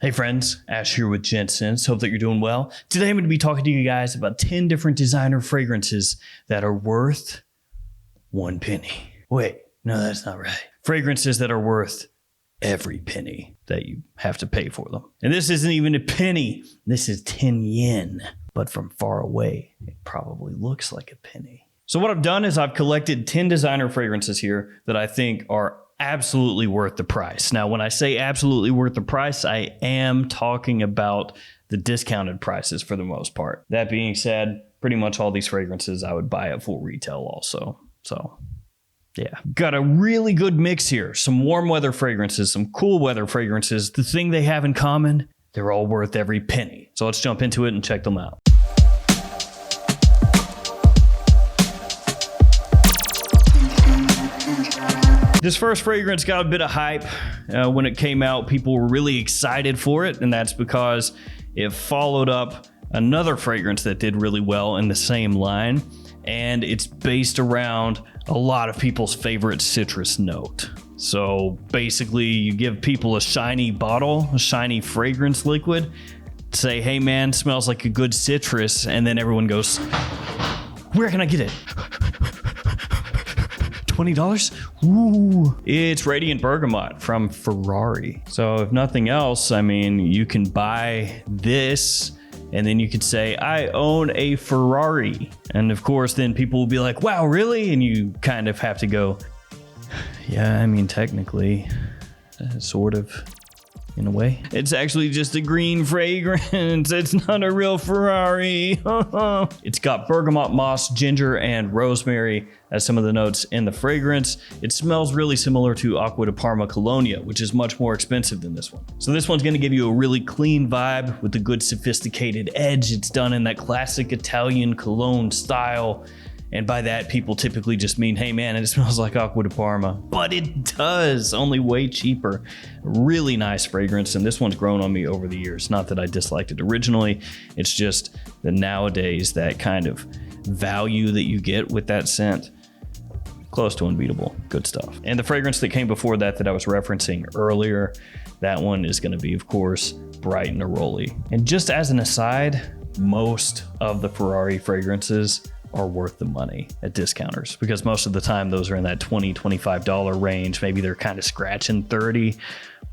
Hey friends, Ash here with Gents. Hope that you're doing well. Today I'm going to be talking to you guys about 10 different designer fragrances that are worth 1 penny. Wait, no, that's not right. Fragrances that are worth every penny that you have to pay for them. And this isn't even a penny. This is 10 yen. But from far away, it probably looks like a penny. So what I've done is I've collected 10 designer fragrances here that I think are absolutely worth the price. Now, when I say absolutely worth the price, I am talking about the discounted prices for the most part. That being said, pretty much all these fragrances I would buy at full retail also. So yeah, got a really good mix here. Some warm weather fragrances, some cool weather fragrances. The thing they have in common, they're all worth every penny. So let's jump into it and check them out. This first fragrance got a bit of hype. When it came out, people were really excited for it, and that's because it followed up another fragrance that did really well in the same line, and it's based around a lot of people's favorite citrus note. So basically, you give people a shiny bottle, a shiny fragrance liquid, say, hey man, smells like a good citrus, and then everyone goes, where can I get it? $20? Ooh. It's Radiant Bergamot from Ferrari. So if nothing else, I mean, you can buy this and then you could say, I own a Ferrari. And of course, then people will be like, wow, really? And you kind of have to go, yeah, I mean, technically, sort of. In a way, it's actually just a green fragrance. It's not a real Ferrari. It's got bergamot, moss, ginger, and rosemary as some of the notes in the fragrance. It smells really similar to Aqua de Parma Colonia, which is much more expensive than this one. So this one's gonna give you a really clean vibe with a good sophisticated edge. It's done in that classic Italian cologne style. And by that, people typically just mean, hey man, it smells like Aqua de Parma. But it does, only way cheaper. Really nice fragrance, and this one's grown on me over the years. Not that I disliked it originally, it's just that nowadays that kind of value that you get with that scent, close to unbeatable. Good stuff. And the fragrance that came before that I was referencing earlier, that one is gonna be, of course, Bright and Neroli. And just as an aside, most of the Ferrari fragrances are worth the money at discounters because most of the time those are in that $20, $25 range. Maybe they're kind of scratching 30,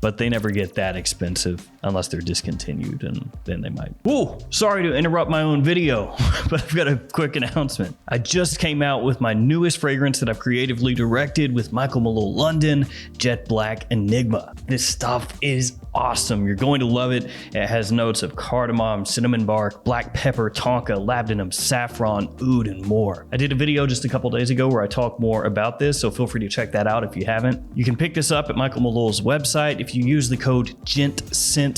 but they never get that expensive unless they're discontinued, and then they might. Ooh, sorry to interrupt my own video, but I've got a quick announcement. I just came out with my newest fragrance that I've creatively directed with Michael Malone London, Jet Black Enigma. This stuff is awesome. You're going to love it. It has notes of cardamom, cinnamon bark, black pepper, tonka, labdanum, saffron, oud, and more. I did a video just a couple days ago where I talk more about this, so feel free to check that out if you haven't. You can pick this up at Michael Malone's website. If you use the code GENTSCENTS,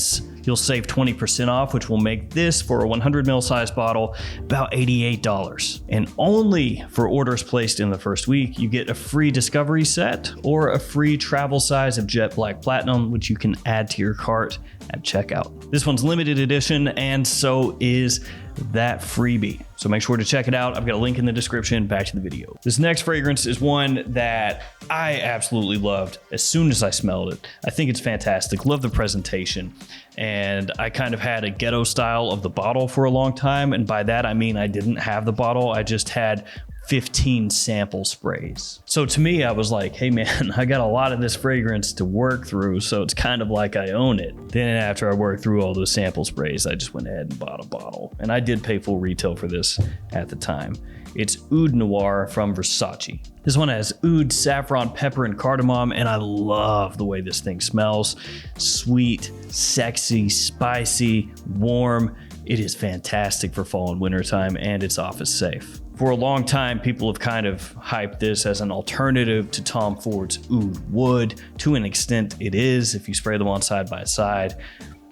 you'll save 20% off, which will make this for a 100 ml size bottle about $88. And only for orders placed in the first week, you get a free discovery set or a free travel size of Jet Black Platinum, which you can add to your cart at checkout. This one's limited edition, and so is that freebie. So make sure to check it out. I've got a link in the description. Back to the video. This next fragrance is one that I absolutely loved as soon as I smelled it. I think it's fantastic. Love the presentation. And I kind of had a ghetto style of the bottle for a long time. And by that, I mean, I didn't have the bottle. I just had 15 sample sprays. So to me, I was like, hey man, I got a lot of this fragrance to work through, so it's kind of like I own it. Then after I worked through all those sample sprays, I just went ahead and bought a bottle. And I did pay full retail for this at the time. It's Oud Noir from Versace. This one has oud, saffron, pepper, and cardamom, and I love the way this thing smells. Sweet, sexy, spicy, warm. It is fantastic for fall and winter time, and it's office safe. For a long time, people have kind of hyped this as an alternative to Tom Ford's Oud Wood. To an extent, it is. If you spray them on side by side,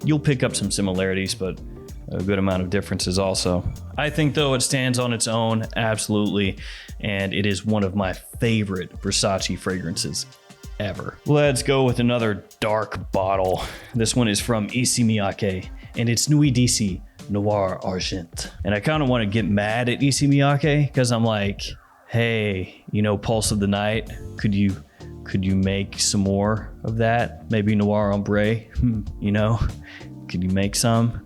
you'll pick up some similarities, but a good amount of differences also. I think though it stands on its own, absolutely, and it is one of my favorite Versace fragrances ever. Let's go with another dark bottle. This one is from Issey Miyake, and it's Nuit d'ici Noir Argent. And I kind of want to get mad at Issey Miyake because I'm like, hey, you know, Pulse of the Night, could you make some more of that? Maybe Noir Ombre, you know? Could you make some?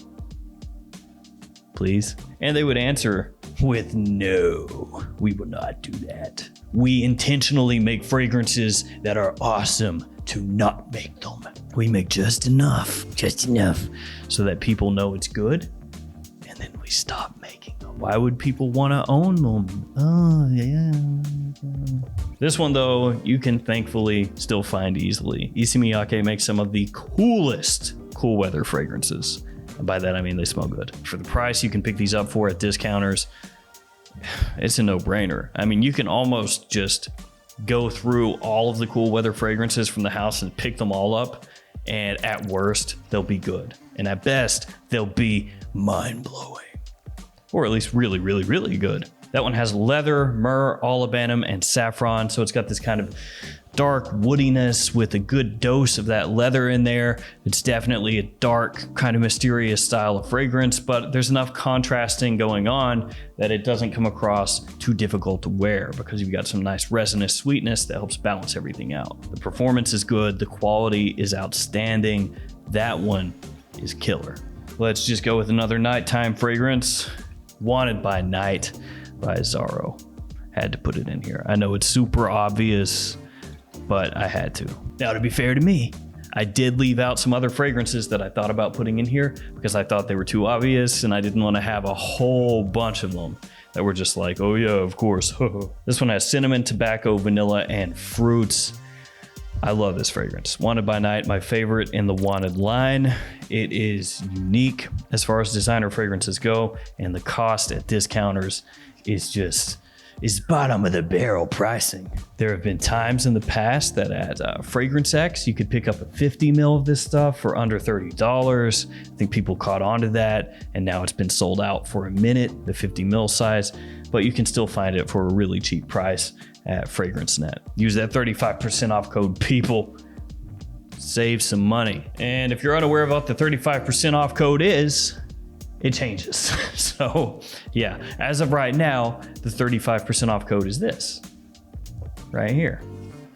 Please? And they would answer with, no, we will not do that. We intentionally make fragrances that are awesome to not make them. We make just enough, so that people know it's good, and then we stop making them. Why would people want to own them? Oh, yeah. This one, though, you can thankfully still find easily. Issey Miyake makes some of the coolest cool weather fragrances. And by that, I mean they smell good. For the price you can pick these up for at discounters, it's a no-brainer. I mean, you can almost just go through all of the cool weather fragrances from the house and pick them all up, and at worst, they'll be good. And at best, they'll be mind-blowing. Or at least really, really, really good. That one has leather, myrrh, olibanum, and saffron, so it's got this kind of dark woodiness with a good dose of that leather in there. It's definitely a dark, kind of mysterious style of fragrance, but there's enough contrasting going on that it doesn't come across too difficult to wear because you've got some nice resinous sweetness that helps balance everything out. The performance is good, the quality is outstanding. That one is killer. Let's just go with another nighttime fragrance, Wanted by Night by Zaro. Had to put it in here. I know it's super obvious, but I had to. Now, to be fair to me, I did leave out some other fragrances that I thought about putting in here because I thought they were too obvious and I didn't want to have a whole bunch of them that were just like, oh yeah, of course. This one has cinnamon, tobacco, vanilla, and fruits. I love this fragrance. Wanted by Night, my favorite in the Wanted line. It is unique as far as designer fragrances go, and the cost at discounters is bottom of the barrel pricing. There have been times in the past that at Fragrance X, you could pick up a 50 ml of this stuff for under $30. I think people caught on to that, and now it's been sold out for a minute, the 50 ml size, but you can still find it for a really cheap price at FragranceNet. Use that 35% off code PEOPLE. Save some money. And if you're unaware of what the 35% off code is, it changes. So yeah, as of right now, the 35% off code is this right here,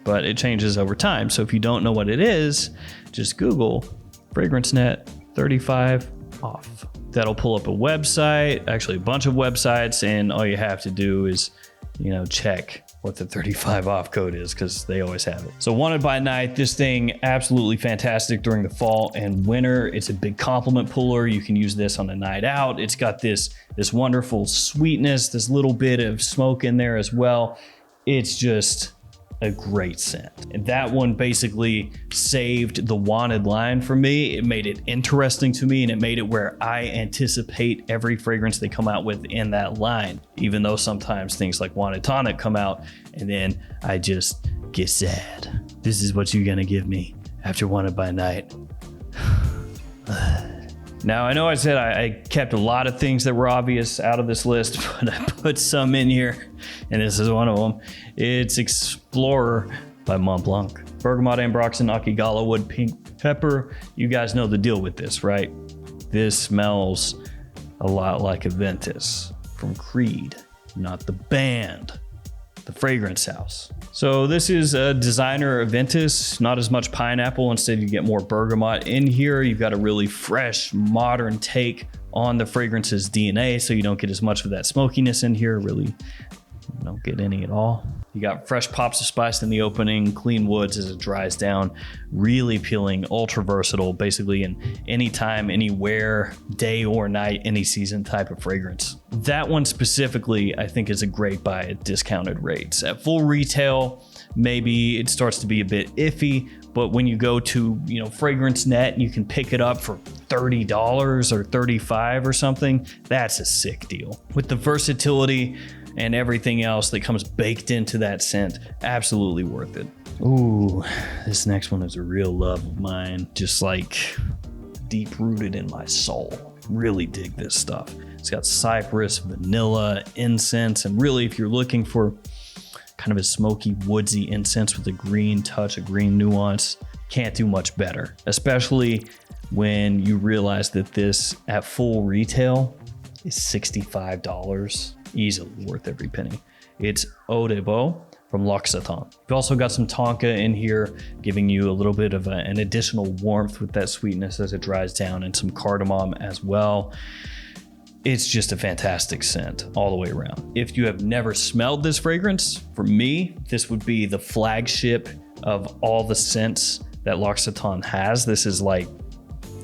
but it changes over time. So if you don't know what it is, just Google FragranceNet 35 off. That'll pull up a website, actually a bunch of websites, and all you have to do is, check what the 35 off code is because they always have it. So Wanted by Night, this thing absolutely fantastic during the fall and winter. It's a big compliment puller. You can use this on a night out. It's got this wonderful sweetness, this little bit of smoke in there as well. It's just a great scent. And that one basically saved the Wanted line for me. It made it interesting to me, and it made it where I anticipate every fragrance they come out with in that line, even though sometimes things like Wanted Tonic come out and then I just get sad. This is what you're gonna give me after Wanted by Night. Now, I know I said I kept a lot of things that were obvious out of this list, but I put some in here, and this is one of them. It's Explorer by Montblanc. Bergamot, Ambroxan, Akigala wood, pink pepper. You guys know the deal with this, right? This smells a lot like Aventus from Creed, not the band, the fragrance house. So this is a designer Aventus, not as much pineapple. Instead, you get more bergamot in here. You've got a really fresh, modern take on the fragrance's DNA, so you don't get as much of that smokiness in here. Really, you don't get any at all. You got fresh pops of spice in the opening, clean woods as it dries down, really appealing, ultra versatile, basically in any time, anywhere, day or night, any season type of fragrance. That one specifically, I think, is a great buy at discounted rates. At full retail, maybe it starts to be a bit iffy, but when you go to, FragranceNet, you can pick it up for $30 or $35 or something. That's a sick deal. With the versatility and everything else that comes baked into that scent, absolutely worth it. Ooh, this next one is a real love of mine, just like deep rooted in my soul. Really dig this stuff. It's got cypress, vanilla, incense, and really if you're looking for kind of a smoky, woodsy incense with a green touch, a green nuance, can't do much better, especially when you realize that this at full retail is $65. Easily worth every penny. It's Oud Noir from L'Occitane. You've also got some tonka in here, giving you a little bit of an additional warmth with that sweetness as it dries down, and some cardamom as well. It's just a fantastic scent all the way around. If you have never smelled this fragrance, for me, this would be the flagship of all the scents that L'Occitane has. This is like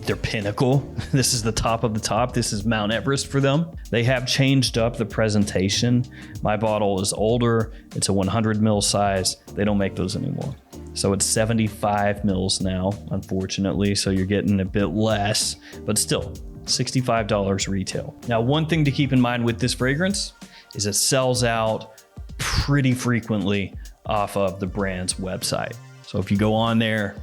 their pinnacle. This is the top of the top. This is Mount Everest for them. They have changed up the presentation. My bottle is older. It's a 100 ml size. They don't make those anymore. So it's 75 mils now, unfortunately. So you're getting a bit less, but still $65 retail. Now, one thing to keep in mind with this fragrance is it sells out pretty frequently off of the brand's website. So if you go on there,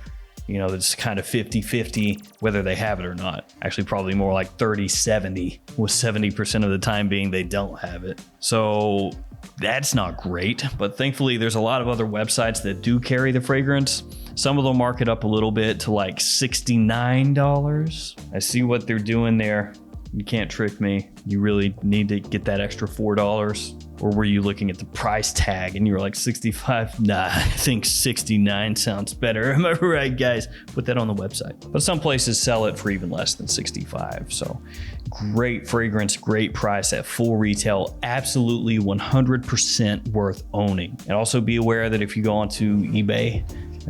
you know, it's kind of 50-50 whether they have it or not. Actually, probably more like 30-70, with 70% of the time being they don't have it. So that's not great, but thankfully there's a lot of other websites that do carry the fragrance. Some of them mark it up a little bit to like $69. I see what they're doing there. You can't trick me. You really need to get that extra $4. Or were you looking at the price tag and you were like 65? Nah, I think 69 sounds better. Am I right, guys? Put that on the website. But some places sell it for even less than 65. So great fragrance, great price at full retail. Absolutely 100% worth owning. And also be aware that if you go onto eBay,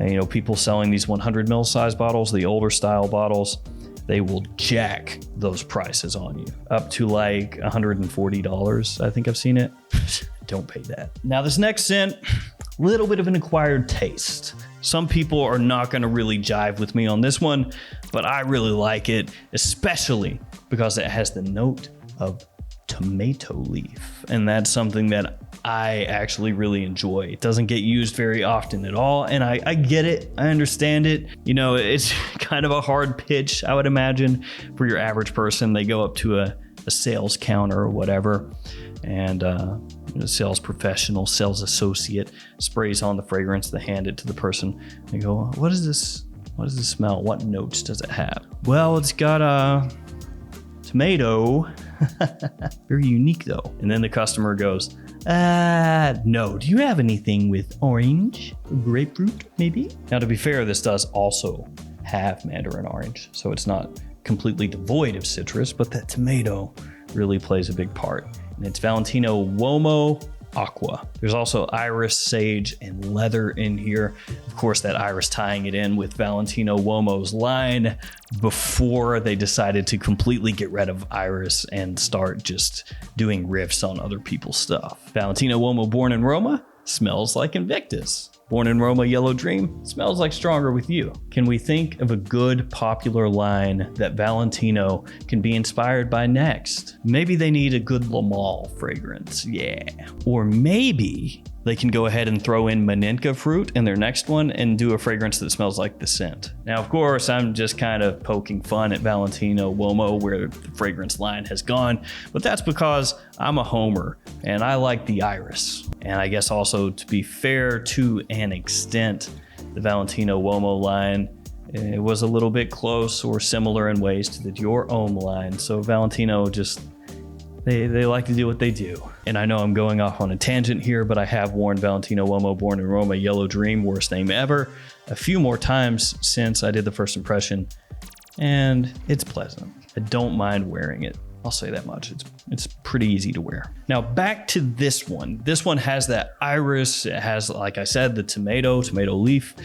you know, people selling these 100 ml size bottles, the older style bottles, they will jack those prices on you up to like $140. I think I've seen it. Don't pay that. Now this next scent, little bit of an acquired taste. Some people are not gonna really jive with me on this one, but I really like it, especially because it has the note of tomato leaf. And that's something that I actually really enjoy. It doesn't get used very often at all. And I get it. I understand it. You know, it's kind of a hard pitch, I would imagine, for your average person. They go up to a sales counter or whatever, and a sales professional, sales associate sprays on the fragrance. They hand it to the person. They go, what is this? What does this smell? What notes does it have? Well, it's got a tomato. Very unique though. And then the customer goes, no, do you have anything with orange, grapefruit maybe? Now, to be fair, this does also have mandarin orange, so it's not completely devoid of citrus, but that tomato really plays a big part. And it's Valentino Womo Aqua. There's also iris, sage, and leather in here. Of course, that iris tying it in with Valentino Womo's line before they decided to completely get rid of iris and start just doing riffs on other people's stuff. Valentino Womo Born in Roma smells like Invictus. Born in Roma Yellow Dream smells like Stronger with You. Can we think of a good popular line that Valentino can be inspired by next? Maybe they need a good Le Male fragrance, yeah. Or maybe they can go ahead and throw in Manenka fruit in their next one and do a fragrance that smells like the scent. Now, of course, I'm just kind of poking fun at Valentino Womo where the fragrance line has gone, but that's because I'm a homer and I like the iris. And I guess also, to be fair to an extent, the Valentino Womo line, it was a little bit close or similar in ways to the Dior Homme line. So Valentino just, they like to do what they do. And I know I'm going off on a tangent here, but I have worn Valentino Womo Born in Roma Yellow Dream, worst name ever, a few more times since I did the first impression, and it's pleasant. I don't mind wearing it. I'll say that much. It's pretty easy to wear. Now back to this one. This one has that iris. It has, like I said, the tomato leaf.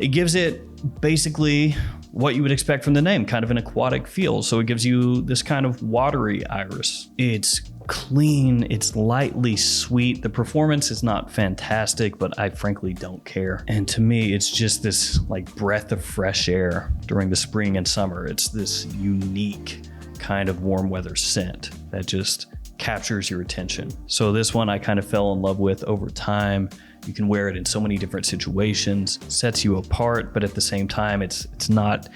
It gives it basically what you would expect from the name, kind of an aquatic feel. So it gives you this kind of watery iris. It's clean, it's lightly sweet. The performance is not fantastic, but I frankly don't care. And to me, it's just this like breath of fresh air during the spring and summer. It's this unique kind of warm weather scent that just captures your attention. So this one I kind of fell in love with over time. You can wear it in so many different situations, sets you apart, but at the same time, it's not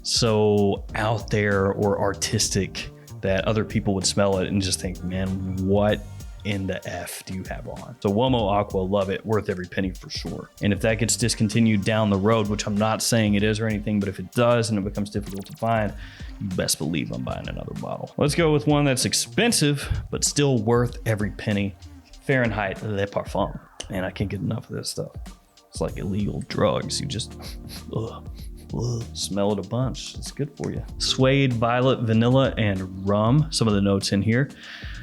so out there or artistic that other people would smell it and just think, man, what in the F do you have on? So Womo Aqua, love it, worth every penny for sure. And if that gets discontinued down the road, which I'm not saying it is or anything, but if it does and it becomes difficult to find, you best believe I'm buying another bottle. Let's go with one that's expensive, but still worth every penny. Fahrenheit Le Parfum. Man, I can't get enough of this stuff. It's like illegal drugs. You just smell it a bunch. It's good for you. Suede, violet, vanilla, and rum. Some of the notes in here.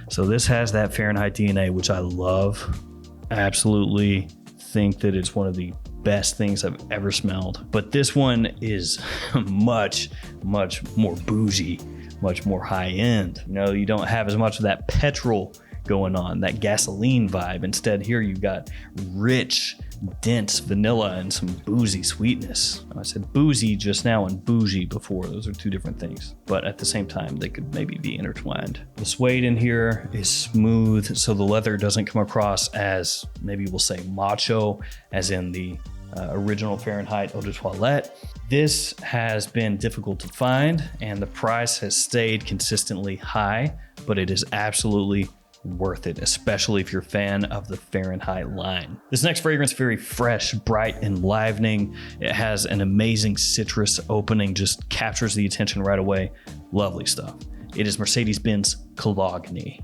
So this has that Fahrenheit DNA, which I love. I absolutely think that it's one of the best things I've ever smelled. But this one is much, much more bougie, much more high end. You know, you don't have as much of that petrol going on, that gasoline vibe. Instead, here you've got rich, dense vanilla and some boozy sweetness. I said boozy just now and bougie before. Those are two different things, but at the same time, they could maybe be intertwined. The suede in here is smooth, so the leather doesn't come across as, maybe we'll say macho, as in the original Fahrenheit Eau de Toilette. This has been difficult to find, and the price has stayed consistently high, but it is absolutely worth it, especially if you're a fan of the Fahrenheit line. This next fragrance, very fresh, bright, enlivening. It has an amazing citrus opening, just captures the attention right away. Lovely stuff. It is Mercedes-Benz Cologne.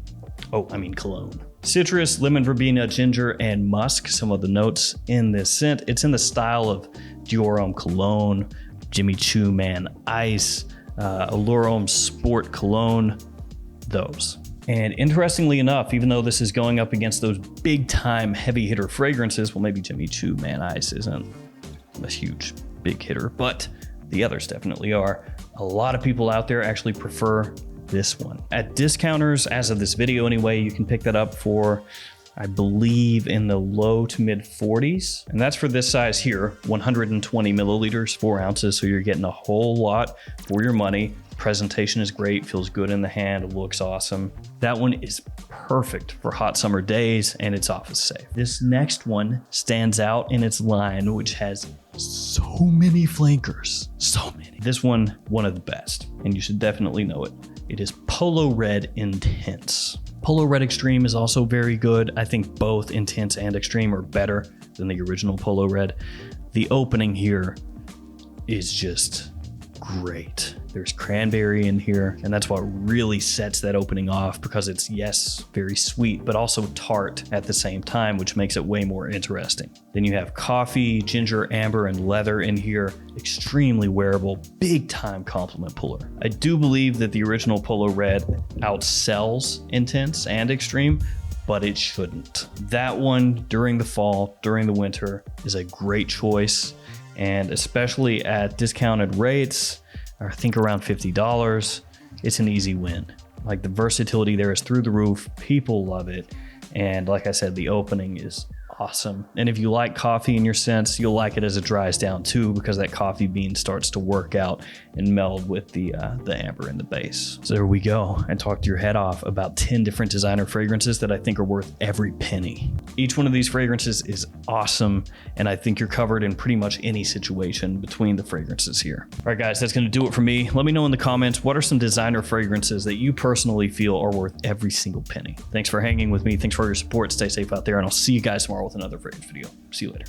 Cologne. Citrus, lemon verbena, ginger, and musk. Some of the notes in this scent. It's in the style of Dior Homme Cologne, Jimmy Choo Man Ice, Allure Homme Sport Cologne, those. And interestingly enough, even though this is going up against those big time heavy hitter fragrances, well, maybe Jimmy Choo Man Ice isn't a huge big hitter, but the others definitely are. A lot of people out there actually prefer this one. At discounters, as of this video anyway, you can pick that up for, I believe, in the low to mid 40s. And that's for this size here, 120 milliliters, 4 ounces. So you're getting a whole lot for your money. Presentation is great, feels good in the hand, looks awesome. That one is perfect for hot summer days, and it's office safe. This next one stands out in its line, which has so many flankers, so many. This one of the best, and you should definitely know it. It is Polo Red Intense. Polo Red Extreme is also very good. I think both Intense and Extreme are better than the original Polo Red. The opening here is just great. There's cranberry in here, and that's what really sets that opening off, because it's, yes, very sweet, but also tart at the same time, which makes it way more interesting. Then you have coffee, ginger, amber, and leather in here. Extremely wearable, big time compliment puller. I do believe that the original Polo Red outsells Intense and Extreme, but it shouldn't. That one during the fall, during the winter, is a great choice. And especially at discounted rates, I think around $50, it's an easy win. Like, the versatility there is through the roof. People love it. And like I said, the opening is awesome. And if you like coffee in your scents, you'll like it as it dries down too, because that coffee bean starts to work out and meld with the amber in the base. So there we go. I talked your head off about 10 different designer fragrances that I think are worth every penny. Each one of these fragrances is awesome, and I think you're covered in pretty much any situation between the fragrances here. All right, guys, that's going to do it for me. Let me know in the comments, what are some designer fragrances that you personally feel are worth every single penny? Thanks for hanging with me. Thanks for your support. Stay safe out there, and I'll see you guys tomorrow with another fragrance video. See you later.